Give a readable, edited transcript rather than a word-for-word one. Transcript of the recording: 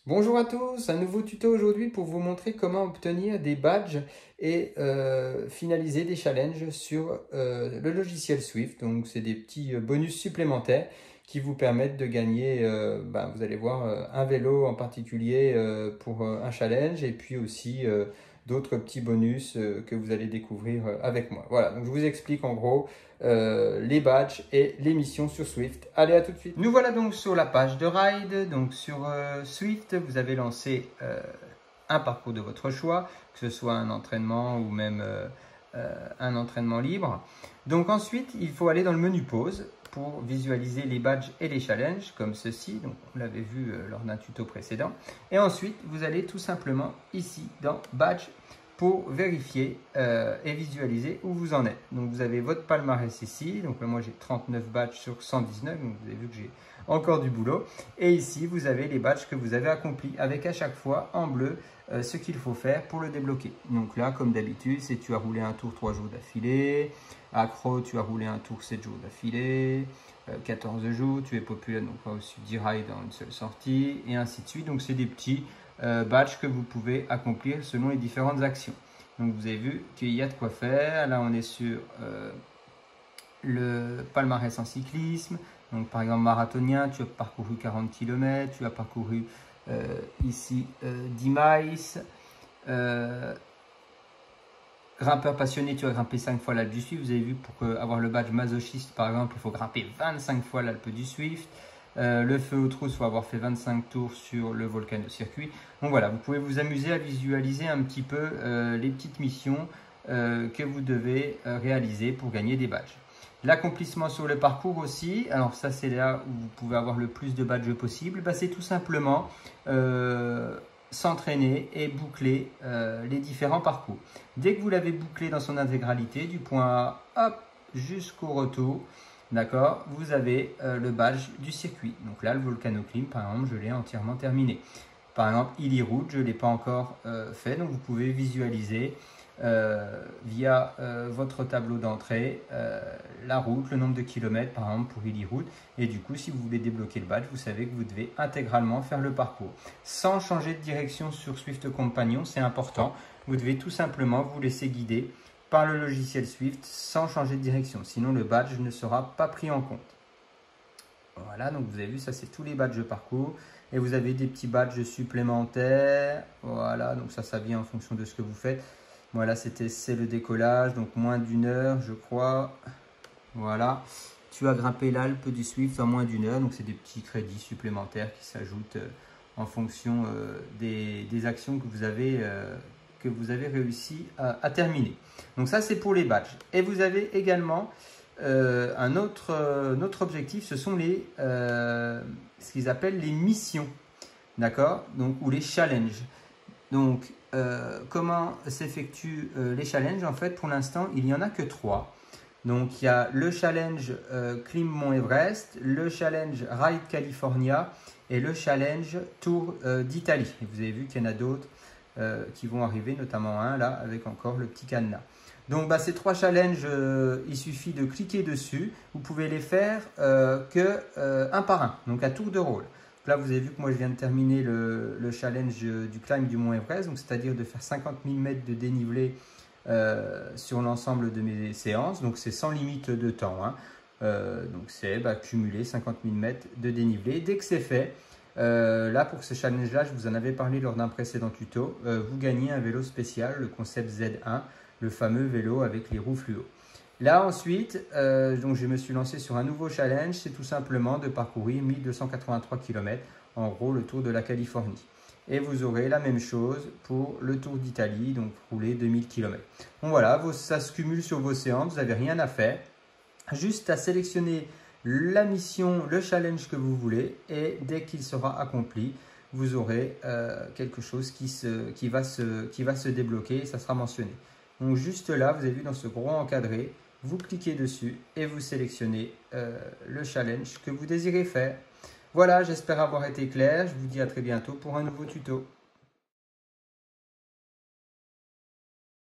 Bonjour à tous, un nouveau tuto aujourd'hui pour vous montrer comment obtenir des badges et finaliser des challenges sur le logiciel Swift. Donc c'est des petits bonus supplémentaires qui vous permettent de gagner, vous allez voir, un vélo en particulier pour un challenge et puis aussi d'autres petits bonus que vous allez découvrir avec moi. Voilà, donc je vous explique en gros les badges et les missions sur Swift. Allez, à tout de suite. Nous voilà donc sur la page de Ride. Donc sur Swift, vous avez lancé un parcours de votre choix, que ce soit un entraînement ou même un entraînement libre. Donc ensuite, il faut aller dans le menu pause pour visualiser les badges et les challenges comme ceci. Donc on l'avait vu lors d'un tuto précédent. Et ensuite, vous allez tout simplement ici dans badge pour vérifier et visualiser où vous en êtes. Donc vous avez votre palmarès ici. Donc là, moi j'ai 39 badges sur 119. Donc vous avez vu que j'ai encore du boulot. Et ici, vous avez les badges que vous avez accomplis avec à chaque fois en bleu ce qu'il faut faire pour le débloquer. Donc là, comme d'habitude, c'est tu as roulé un tour 3 jours d'affilée. Accro, tu as roulé un tour 7 jours d'affilée. 14 jours, tu es populaire, donc pas au-dessus de 10 rides en une seule sortie, et ainsi de suite. Donc c'est des petits badges que vous pouvez accomplir selon les différentes actions. Donc vous avez vu qu'il y a de quoi faire. Là on est sur le palmarès en cyclisme. Donc par exemple marathonien, tu as parcouru 40 km, tu as parcouru ici 10 miles. Grimpeur passionné, tu as grimpé 5 fois l'Alpe du Swift. Vous avez vu, pour avoir le badge masochiste, par exemple, il faut grimper 25 fois l'Alpe du Swift. Le feu aux trousses, il faut avoir fait 25 tours sur le Volcano Circuit. Donc voilà, vous pouvez vous amuser à visualiser un petit peu les petites missions que vous devez réaliser pour gagner des badges. L'accomplissement sur le parcours aussi, alors ça c'est là où vous pouvez avoir le plus de badges possible, c'est tout simplement s'entraîner et boucler les différents parcours. Dès que vous l'avez bouclé dans son intégralité, du point A hop, jusqu'au retour, d'accord, vous avez le badge du circuit. Donc là, le Volcano Climb, par exemple, je l'ai entièrement terminé. Par exemple, Hilly Route, je ne l'ai pas encore fait, donc vous pouvez visualiser via votre tableau d'entrée la route, le nombre de kilomètres par exemple pour Hilly Route, et du coup si vous voulez débloquer le badge, vous savez que vous devez intégralement faire le parcours sans changer de direction sur Swift Companion. C'est important, vous devez tout simplement vous laisser guider par le logiciel Swift sans changer de direction, sinon le badge ne sera pas pris en compte. Voilà, donc vous avez vu, ça c'est tous les badges de parcours. Et vous avez des petits badges supplémentaires. Voilà, donc ça vient en fonction de ce que vous faites. Voilà, c'est le décollage, donc moins d'une heure, je crois. Voilà, tu as grimpé l'Alpe du Swift en moins d'une heure. Donc c'est des petits crédits supplémentaires qui s'ajoutent en fonction des actions que vous avez réussi à terminer. Donc ça, c'est pour les badges. Et vous avez également un autre objectif, ce sont ce qu'ils appellent les missions, d'accord, donc, ou les challenges. Donc, comment s'effectuent les challenges? En fait, pour l'instant, il n'y en a que 3. Donc, il y a le challenge Climb Mont Everest, le challenge Ride California et le challenge Tour d'Italie. Et vous avez vu qu'il y en a d'autres qui vont arriver, notamment un là, avec encore le petit cadenas. Donc, ces 3 challenges, il suffit de cliquer dessus. Vous pouvez les faire un par un, donc à tour de rôle. Donc là, vous avez vu que moi, je viens de terminer le challenge du climb du Mont Everest, c'est-à-dire de faire 50 000 mètres de dénivelé sur l'ensemble de mes séances. Donc, c'est sans limite de temps. Donc, c'est cumuler 50 000 mètres de dénivelé. Dès que c'est fait, là, pour ce challenge-là, je vous en avais parlé lors d'un précédent tuto, vous gagnez un vélo spécial, le concept Z1, le fameux vélo avec les roues fluo. Là ensuite, donc je me suis lancé sur un nouveau challenge, c'est tout simplement de parcourir 1283 km, en gros le tour de la Californie. Et vous aurez la même chose pour le tour d'Italie, donc rouler 2000 km. Donc voilà, ça se cumule sur vos séances, vous n'avez rien à faire, juste à sélectionner la mission, le challenge que vous voulez, et dès qu'il sera accompli, vous aurez quelque chose qui va se débloquer et ça sera mentionné. Donc juste là, vous avez vu dans ce gros encadré, vous cliquez dessus et vous sélectionnez le challenge que vous désirez faire. Voilà, j'espère avoir été clair. Je vous dis à très bientôt pour un nouveau tuto.